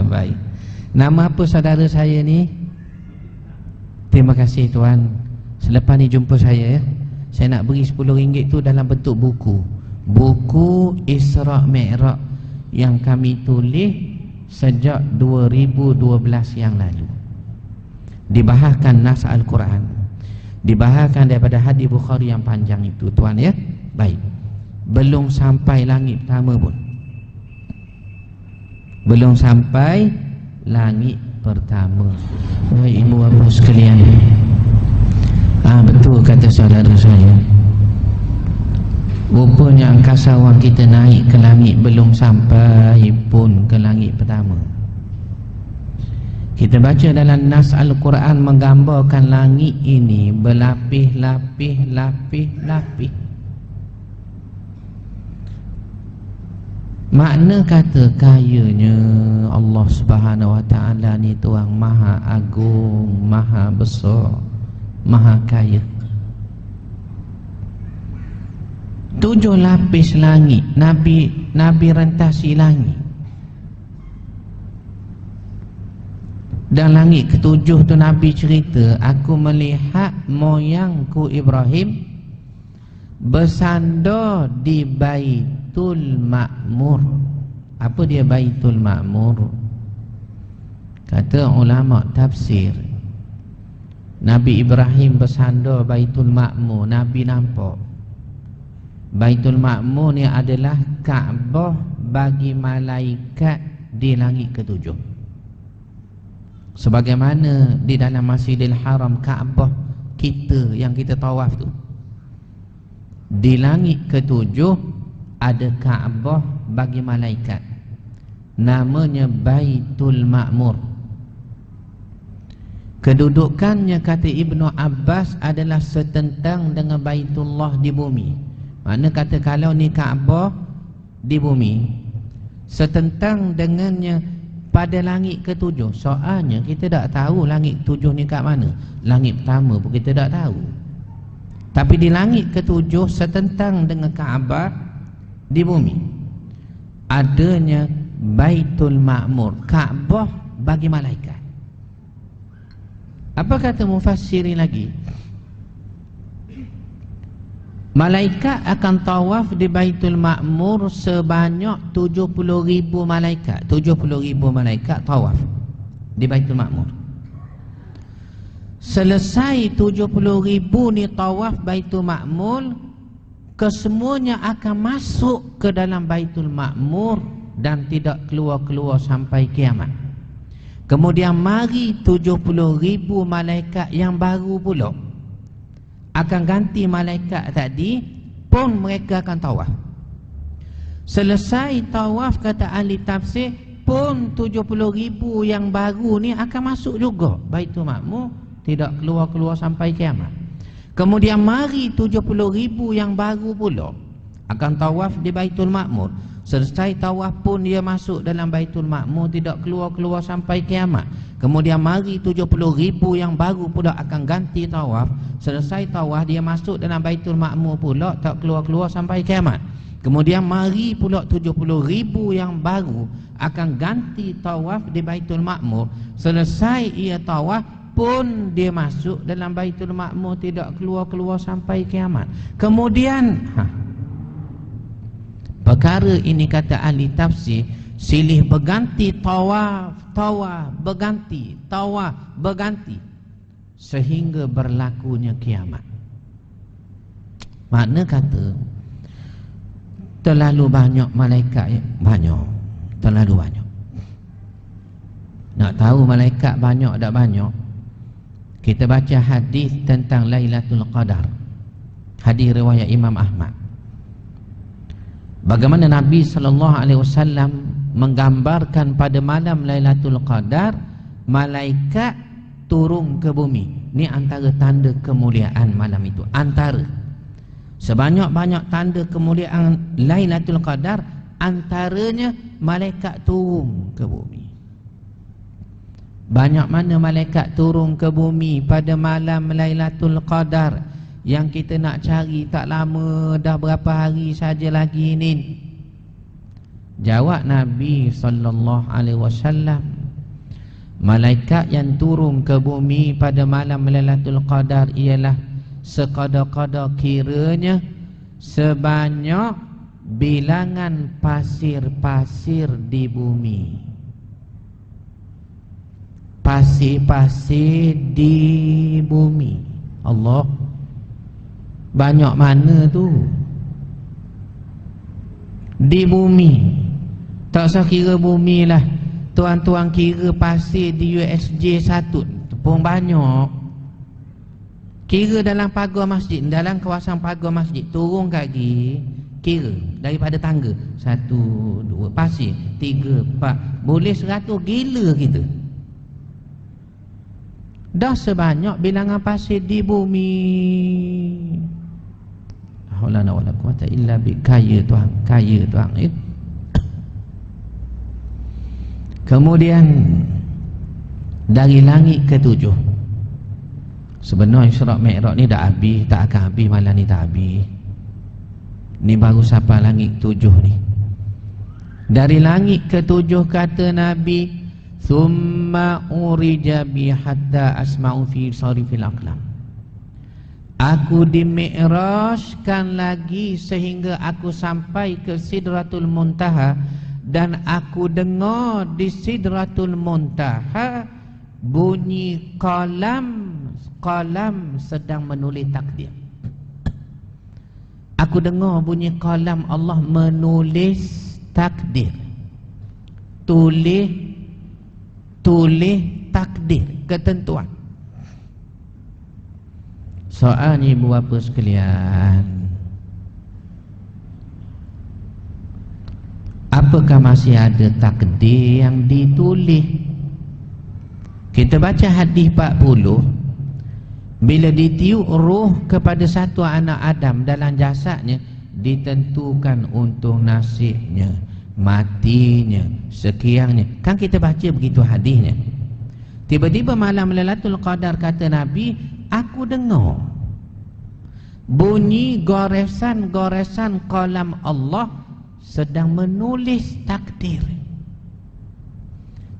Baik. Nama apa saudara saya ni? Terima kasih tuan. Selepas ni jumpa saya ya. Saya nak beri RM10 tu dalam bentuk buku. Buku Isra Mi'raj yang kami tulis sejak 2012 yang lalu. Dibahaskan nas Al-Quran, dibahaskan daripada hadis Bukhari yang panjang itu tuan ya. Baik. Belum sampai langit pertama pun. Belum sampai langit pertama. Baik ibu bapa sekalian. Betul kata saudara saya. Rupanya angkasawan kita naik ke langit belum sampai pun ke langit pertama. Kita baca dalam nas Al-Quran menggambarkan langit ini berlapis-lapis-lapis-lapis. Makna kata kayanya Allah Subhanahu Wa Taala ni Tuhan Maha Agung, Maha Besar, Maha Kaya. 7 lapis langit, Nabi rentasi langit. Dan langit ketujuh tu Nabi cerita, aku melihat moyangku Ibrahim bersandar di Baitul Ma'mur. Apa dia Baitul Ma'mur? Kata ulama tafsir, Nabi Ibrahim bersandar Baitul Ma'mur, Nabi nampak. Baitul Ma'mur ni adalah Kaabah bagi malaikat di langit ketujuh. Sebagaimana di dalam Masjidil Haram Kaabah kita yang kita tawaf tu, di langit ketujuh ada Kaabah bagi malaikat, namanya Baitul Ma'mur. Kedudukannya kata Ibnu Abbas adalah setentang dengan Baitullah di bumi. Mana kata kalau ni Kaabah di bumi, setentang dengannya pada langit ketujuh. Soalnya kita tak tahu langit ketujuh ni kat mana. Langit pertama pun kita tak tahu. Tapi di langit ketujuh setentang dengan Kaabah di bumi adanya Baitul Ma'mur, Kaabah bagi malaikat. Apa kata mufassirin lagi? Malaikat akan tawaf di Baitul Ma'mur sebanyak 70,000 malaikat. 70,000 malaikat tawaf di Baitul Ma'mur. Selesai 70,000 ni tawaf Baitul Ma'mur, kesemuanya akan masuk ke dalam Baitul Ma'mur dan tidak keluar-keluar sampai kiamat. Kemudian mari 70,000 malaikat yang baru pula akan ganti malaikat tadi, pun mereka akan tawaf. Selesai tawaf kata ahli tafsir, pun 70,000 yang baru ni akan masuk juga Baitul Ma'mur, tidak keluar-keluar sampai kiamat. Kemudian mari 70,000 yang baru pula akan tawaf di Baitul Ma'mur. Selesai tawaf pun dia masuk dalam Baitul Ma'mur, tidak keluar-keluar sampai kiamat. Kemudian mari 70,000 yang baru pula akan ganti tawaf. Selesai tawaf dia masuk dalam Baitul Ma'mur pula, tak keluar-keluar sampai kiamat. Kemudian mari pula 70,000 yang baru akan ganti tawaf di Baitul Ma'mur. Selesai ia tawaf pun dia masuk dalam Baitul Ma'mur, tidak keluar-keluar sampai kiamat. Kemudian perkara ini kata ahli tafsir silih berganti tawaf, berganti, tawaf, berganti sehingga berlakunya kiamat. Makna kata terlalu banyak malaikat, banyak, terlalu banyak. Nak tahu malaikat banyak tak banyak, kita baca hadis tentang Lailatul Qadar, hadis riwayat Imam Ahmad. Bagaimana Nabi SAW menggambarkan pada malam Lailatul Qadar malaikat turun ke bumi. Ini antara tanda kemuliaan malam itu. Antara sebanyak-banyak tanda kemuliaan Lailatul Qadar, antaranya malaikat turun ke bumi. Banyak mana malaikat turun ke bumi pada malam Lailatul Qadar yang kita nak cari tak lama, dah berapa hari saja lagi ni. Jawab Nabi SAW, malaikat yang turun ke bumi pada malam Lailatul Qadar ialah sekadar-kadar kiranya sebanyak bilangan pasir-pasir di bumi. Pasir-pasir di bumi. Allah, banyak mana tu? Di bumi. Tak usah kira bumi lah, tuan-tuan kira pasir di USJ satu pun banyak. Kira dalam pagar masjid, dalam kawasan pagar masjid, turun kaki, kira daripada tangga 1, 2, pasir 3, 4, boleh 100, gila kita. dah sebanyak bilangan pasir di bumi. La haula wala quwata illa billah. Kaya Tuhan, kaya Tuhan. Kemudian dari langit ke-7. Sebenarnya Isra' Mi'raj ni dah habis, tak akan habis malam ni, tak habis. Ni baru sampai langit 7 ni. Dari langit ke-7 kata Nabi, "Thumma urija bi hatta asma'u fi sarifil aqlam." Aku dimi'rajkan lagi sehingga aku sampai ke Sidratul Muntaha, dan aku dengar di Sidratul Muntaha bunyi qalam sedang menulis takdir. Aku dengar bunyi qalam Allah menulis takdir. Tulis takdir, ketentuan. Soalnya ibu bapa sekalian, apakah masih ada takdir yang ditulis? Kita baca hadis 40, bila ditiup roh kepada satu anak Adam dalam jasadnya, ditentukan untuk nasibnya, matinya, sekiannya. Kan kita baca begitu hadisnya. Tiba-tiba malam Lailatul Qadar kata Nabi, aku dengar bunyi goresan-goresan kalam Allah sedang menulis takdir.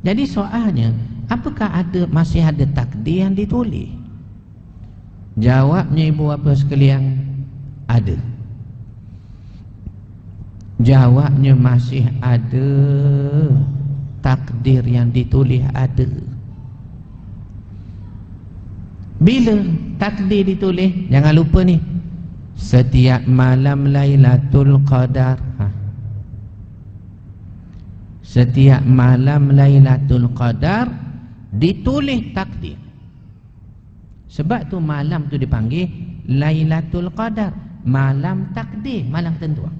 Jadi soalnya, apakah masih ada takdir yang ditulis? Jawabnya ibu bapa sekalian, ada. Jawabnya masih ada. Takdir yang ditulis ada. Bila takdir ditulis? Jangan lupa ni, setiap malam Lailatul Qadar. Setiap malam Lailatul Qadar ditulis takdir. Sebab tu malam tu dipanggil Lailatul Qadar, malam takdir, malam tentuan.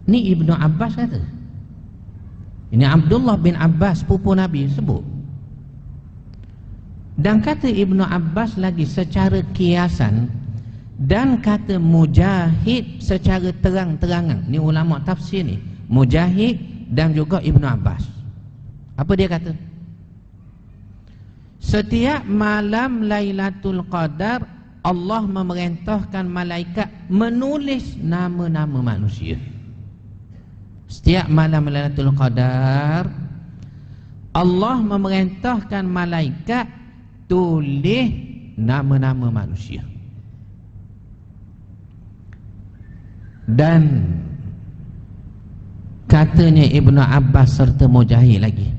Ni Ibnu Abbas kata. Ini Abdullah bin Abbas, sepupu Nabi, sebut. Dan kata Ibnu Abbas lagi secara kiasan, dan kata Mujahid secara terang-terangan. Ni ulama tafsir ni, Mujahid dan juga Ibnu Abbas. Apa dia kata? Setiap malam Lailatul Qadar, Allah memerintahkan malaikat menulis nama-nama manusia. Setiap malam Lailatul Qadar, Allah memerintahkan malaikat tulis nama-nama manusia. Dan katanya Ibnu Abbas serta Mujahid lagi,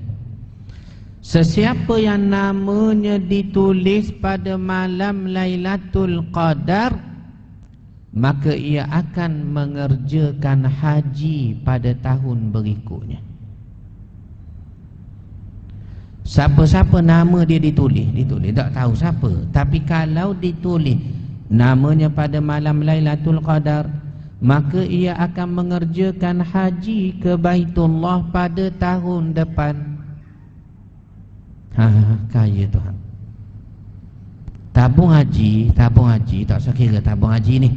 sesiapa yang namanya ditulis pada malam Lailatul Qadar, maka ia akan mengerjakan haji pada tahun berikutnya. Siapa-siapa nama dia ditulis, tak tahu siapa. Tapi kalau ditulis namanya pada malam Lailatul Qadar, maka ia akan mengerjakan haji ke Baitullah pada tahun depan. Kaya Tuhan. Tabung haji tak usah kira tabung haji ni.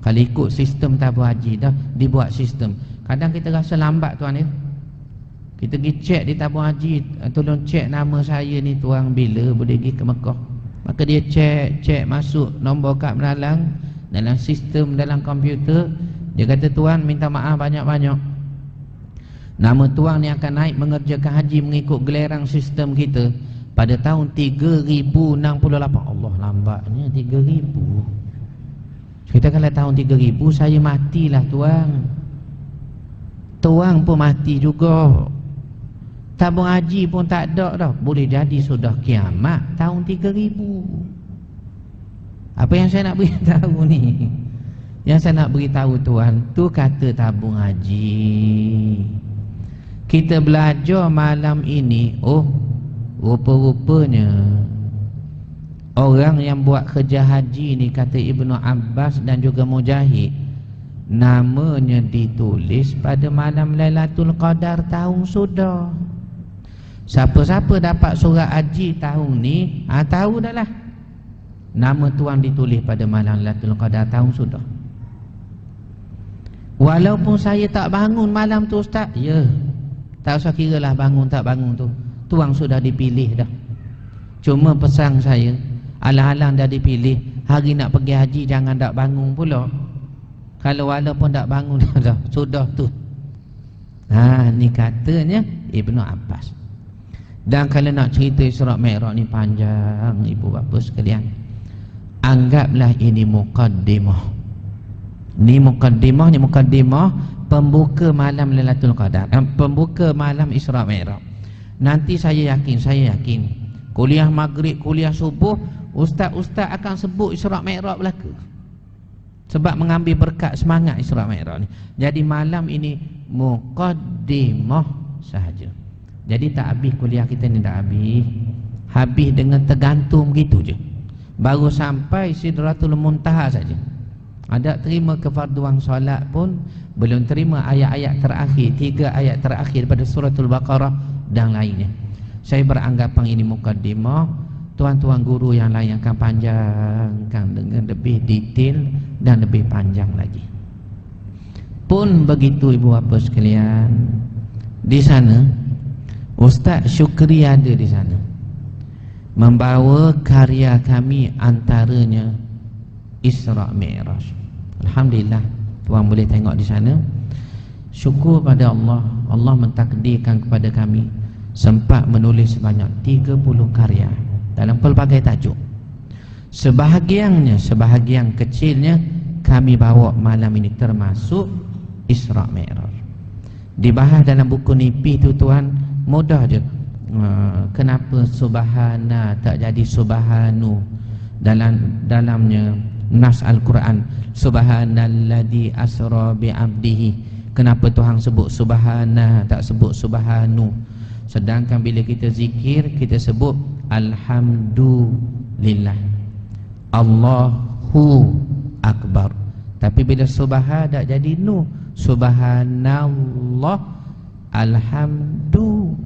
Kalau ikut sistem tabung haji dah dibuat sistem. Kadang kita rasa lambat tuan ya. Kita pergi cek di tabung haji, tolong cek nama saya ni tuan bila boleh pergi ke Mekah. Maka dia cek masuk nombor kad menalang dalam sistem dalam komputer. Dia kata tuan minta maaf banyak-banyak, nama tuan ni akan naik mengerjakan haji mengikut gelerang sistem kita pada tahun 3068. Allah, lambatnya 3000. Kita kalau tahun 3000 saya matilah tuan. Tuan pun mati juga. Tabung haji pun tak ada dah. Boleh jadi sudah kiamat tahun 3000. Apa yang saya nak beritahu ni? Yang saya nak beritahu tuan, tu kata tabung haji. Kita belajar malam ini, rupa-rupanya orang yang buat kerja haji ni, kata Ibnu Abbas dan juga Mujahid, namanya ditulis pada malam Lailatul Qadar tahun sudah. Siapa-siapa dapat surat haji tahun ni, tahu dah lah. Nama tuan ditulis pada malam Lailatul Qadar tahun sudah. Walaupun saya tak bangun malam tu Ustaz, ya, tak usah kira lah bangun tak bangun tu, tuan sudah dipilih dah. Cuma pesan saya, alang-alang dah dipilih, hari nak pergi haji jangan tak bangun pula. Kalau walaupun tak bangun dah sudah tu. Ni katanya Ibnu Abbas. Dan kalau nak cerita Isra Mi'raj ni panjang ibu bapa sekalian. Anggaplah ini muqaddimah. Ni muqaddimah pembuka malam Lailatul Qadar, pembuka malam Isra Mi'raj. Nanti saya yakin kuliah maghrib, kuliah subuh, ustaz-ustaz akan sebut Isra Mi'raj belaka. Sebab mengambil berkat semangat Isra Mi'raj ni. Jadi malam ini muqaddimah sahaja. Jadi tak habis kuliah kita ni, tak habis. Habis dengan tergantung begitu je. Baru sampai Sidratul Muntaha saja. Ada terima kefarduan solat pun belum terima ayat-ayat terakhir, 3 ayat terakhir pada suratul Baqarah dan lainnya. Saya beranggapan ini muqaddimah. Tuan-tuan guru yang lain akan panjangkan dengan lebih detail dan lebih panjang lagi. Pun begitu ibu bapa sekalian, di sana Ustaz Syukri ada di sana, membawa karya kami antaranya Isra Mi'raj. Alhamdulillah tuan boleh tengok di sana. Syukur pada Allah, Allah mentakdirkan kepada kami sempat menulis sebanyak 30 karya dalam pelbagai tajuk. Sebahagian kecilnya kami bawa malam ini, termasuk Isra Mi'raj. Dibahas dalam buku nipih tu tuan, mudah je. Kenapa subhana tak jadi subhanu? Dalamnya nas Al-Quran, subhanalladzi asra bi'abdihi. Kenapa Tuhan sebut subhana tak sebut subhanu? Sedangkan bila kita zikir, kita sebut alhamdulillah, Allahu akbar. Tapi bila subhan tak jadi nu, subhanallah, alhamdulillah,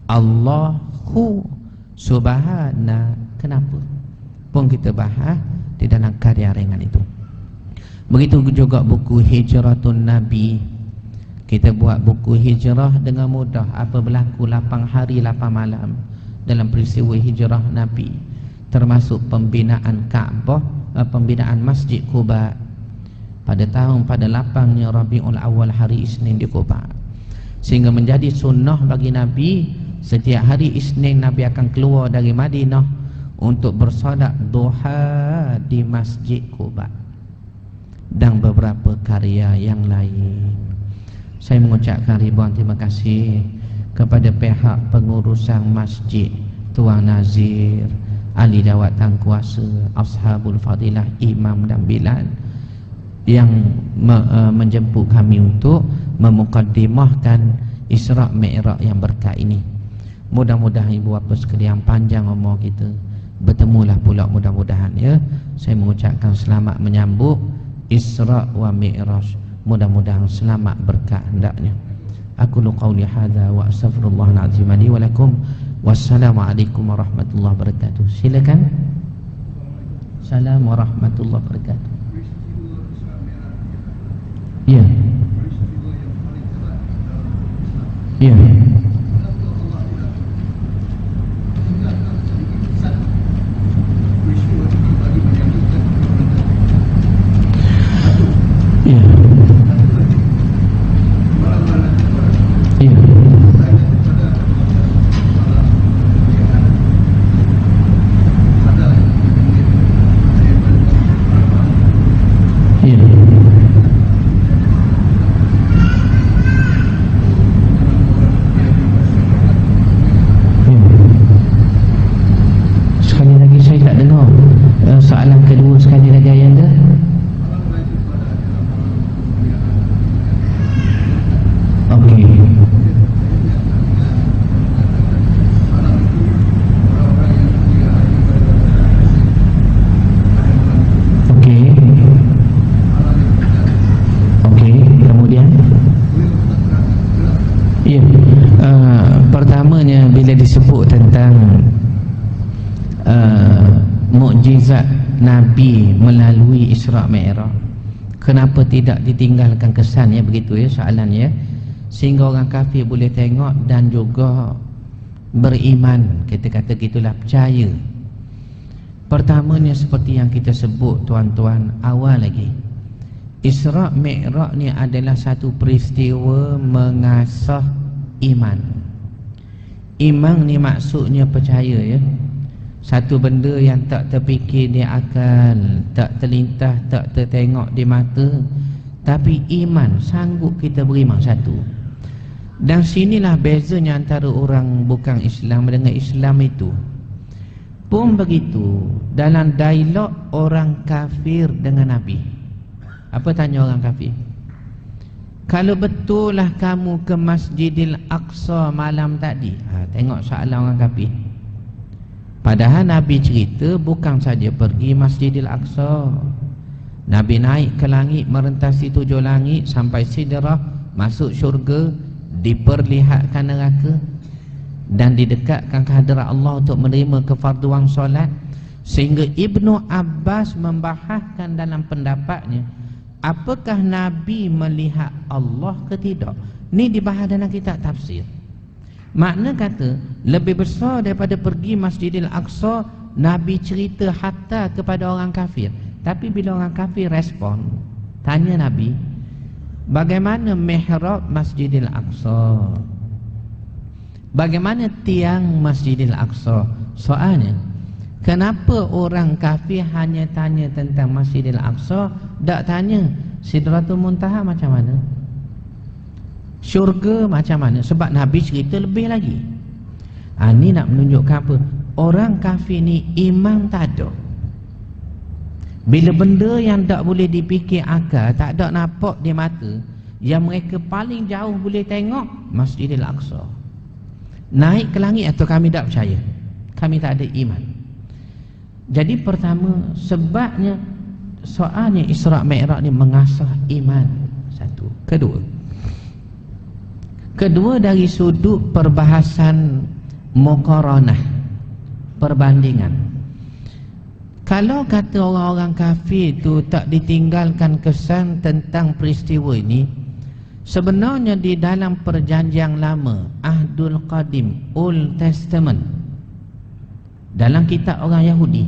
Allahu subhana. Kenapa? Pun kita bahas di dalam karya ringan itu. Begitu juga buku Hijratun Nabi. Kita buat buku hijrah dengan mudah. Apa berlaku 8 hari 8 malam dalam peristiwa hijrah Nabi, termasuk pembinaan Kaabah, pembinaan Masjid Quba pada 8-nya Rabiul Awal, hari Isnin di Quba. Sehingga menjadi sunnah bagi Nabi, setiap hari Isnin Nabi akan keluar dari Madinah untuk bersolat duha di Masjid Quba. Dan beberapa karya yang lain. Saya mengucapkan ribuan terima kasih kepada pihak pengurusan masjid, Tuan Nazir, ahli jawatan kuasa, Ashabul Fadilah, Imam dan Bilal, yang menjemput kami untuk memukaddimahkan Isra Mi'raj yang berkat ini. Mudah-mudahan ibu bapa sekalian panjang umur kita, bertemulah pula mudah-mudahan ya. Saya mengucapkan selamat menyambut Isra wa Mi'raj. Mudah-mudahan selamat berkat hendaknya. Aku qauli hadza wa astaghfirullahal azim li wa lakum. Wassalamualaikum warahmatullahi wabarakatuh. Silakan. Assalamualaikum warahmatullahi wabarakatuh. Ya. Ya. sebut tentang mukjizat Nabi melalui Isra' Mi'raj. Kenapa tidak ditinggalkan kesannya begitu ya soalannya, sehingga orang kafir boleh tengok dan juga beriman, kita kata gitulah, percaya. Pertamanya seperti yang kita sebut tuan-tuan awal lagi, Isra' Mi'raj ni adalah satu peristiwa mengasah iman. Iman ni maksudnya percaya ya. Satu benda yang tak terfikir di akal, tak terlintas, tak tertengok di mata, tapi iman, sanggup kita beriman satu. Dan sinilah bezanya antara orang bukan Islam dengan Islam itu. Pun begitu dalam dialog orang kafir dengan Nabi. Apa tanya orang kafir? Kalau betul lah kamu ke Masjidil Aqsa malam tadi, tengok soalan orang kafir. Padahal Nabi cerita bukan saja pergi Masjidil Aqsa. Nabi naik ke langit, merentasi 7 langit sampai Sidrah, masuk syurga, diperlihatkan neraka dan didekatkan ke hadirat Allah untuk menerima kefarduan solat. Sehingga Ibnu Abbas membahaskan dalam pendapatnya, apakah Nabi melihat Allah ke tidak? Ini dibahas dalam kitab tafsir. Makna kata lebih besar daripada pergi Masjidil Aqsa, Nabi cerita hatta kepada orang kafir. Tapi bila orang kafir respon, tanya Nabi, bagaimana mihrab Masjidil Aqsa? Bagaimana tiang Masjidil Aqsa? Soalnya, kenapa orang kafir hanya tanya tentang Masjidil Aqsa, tak tanya Sidratul Muntaha macam mana, syurga macam mana? Sebab Nabi cerita lebih lagi. Ini nak menunjukkan apa? Orang kafir ni iman tak ada. Bila benda yang tak boleh dipikir akal, tak ada nampak di mata, yang mereka paling jauh boleh tengok, Masjidil Aqsa. Naik ke langit atau kami tak percaya, kami tak ada iman. Jadi pertama, sebabnya soalnya Isra' Mi'raj ni mengasah iman. Satu. Kedua dari sudut perbahasan muqaranah, perbandingan. Kalau kata orang-orang kafir itu tak ditinggalkan kesan tentang peristiwa ini, sebenarnya di dalam perjanjian lama, Ahdul Qadim, Old Testament, dalam kitab orang Yahudi,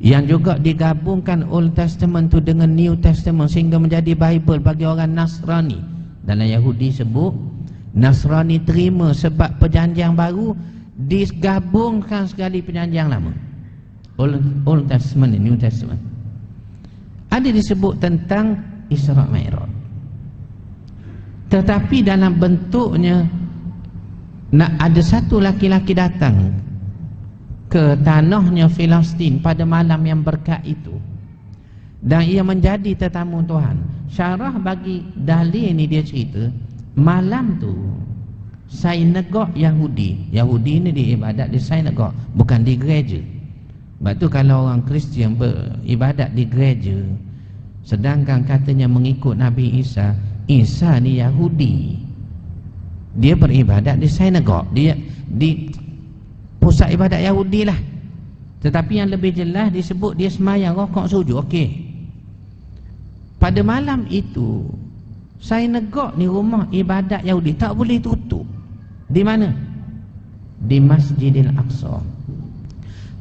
yang juga digabungkan Old Testament itu dengan New Testament sehingga menjadi Bible bagi orang Nasrani. Dalam Yahudi sebut, Nasrani terima sebab perjanjian baru digabungkan sekali perjanjian lama, Old Testament dan New Testament. Ada disebut tentang Isra' Mi'raj, tetapi dalam bentuknya nak ada satu laki-laki datang ke tanahnya Filistin pada malam yang berkat itu, dan ia menjadi tetamu Tuhan. Syarah bagi dalil ni dia cerita, malam tu sinagog Yahudi ni diibadat di sinagog, bukan di gereja. Sebab tu kalau orang Kristian beribadat di gereja, sedangkan katanya mengikut Nabi Isa, Isa ni Yahudi, dia beribadat di sinagog, dia di pusat ibadat Yahudi lah. Tetapi yang lebih jelas disebut dia semayang rokok sujud. Okey, pada malam itu sinagog ni, rumah ibadat Yahudi, tak boleh tutup. Di mana? Di Masjidil Aqsa.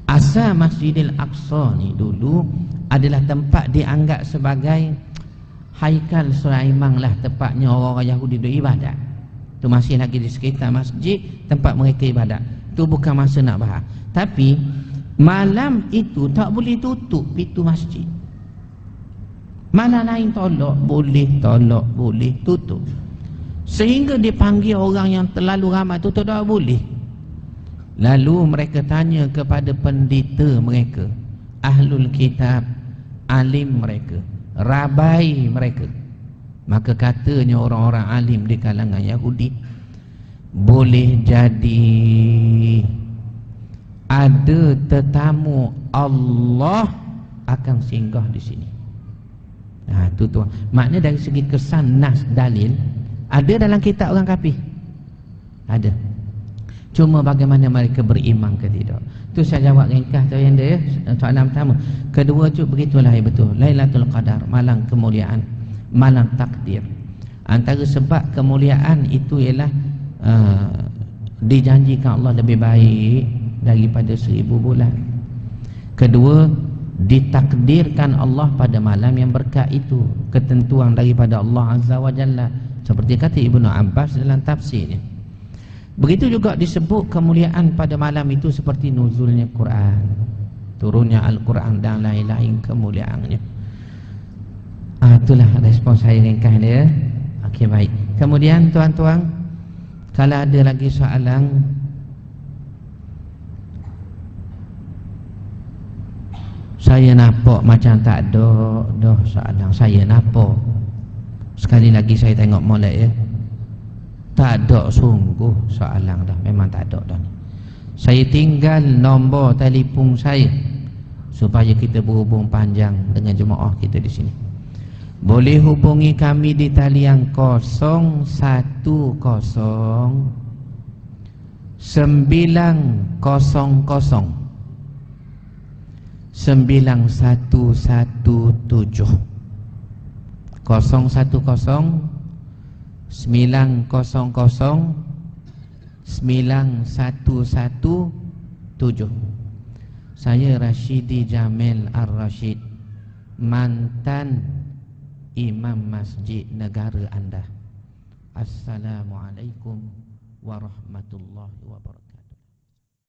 Asal Masjidil Aqsa ni dulu adalah tempat dianggap sebagai Haikal Sulaiman lah, tempatnya orang-orang Yahudi beribadat. Itu masih lagi di sekitar masjid, tempat mereka ibadat. Itu bukan masa nak bahas. Tapi malam itu tak boleh tutup pintu masjid. Mana lain tolak boleh tutup. Sehingga dipanggil orang yang terlalu ramai tu tak boleh. Lalu mereka tanya kepada pendeta mereka, Ahlul Kitab, alim mereka, rabai mereka. Maka katanya orang-orang alim di kalangan Yahudi, boleh jadi ada tetamu Allah akan singgah di sini. Itu tuan. Maknanya dari segi kesan nas dalil ada dalam kitab orang kafir. Ada. Cuma bagaimana mereka beriman ke tidak. Tu saya jawab ringkas tu yang dia soalan pertama. Kedua tu begitulah yang betul. Lailatul Qadar, malam kemuliaan, malam takdir. Antara sebab kemuliaan itu ialah dijanjikan Allah lebih baik daripada 1000 bulan. Kedua, ditakdirkan Allah pada malam yang berkat itu, ketentuan daripada Allah Azza wa Jalla, seperti kata Ibnu Abbas dalam tafsirnya. Begitu juga disebut kemuliaan pada malam itu seperti nuzulnya Quran, turunnya Al-Quran dan lain-lain kemuliaannya. Itulah respon saya ringkas dia. Okey, baik. Kemudian tuan-tuan, kalau ada lagi soalan, saya nampak macam tak ada dah soalan. Saya nampak. Sekali lagi saya tengok molek ya. Tak ada sungguh soalan dah. Memang tak ada dah. Saya tinggal nombor telefon saya supaya kita berhubung panjang dengan jemaah kita di sini. Boleh hubungi kami di talian 010 900 9117 010 900 9117. Saya Rashidi Jamil Ar-Rashid, mantan Imam Masjid Negara anda. Assalamualaikum warahmatullahi wabarakatuh.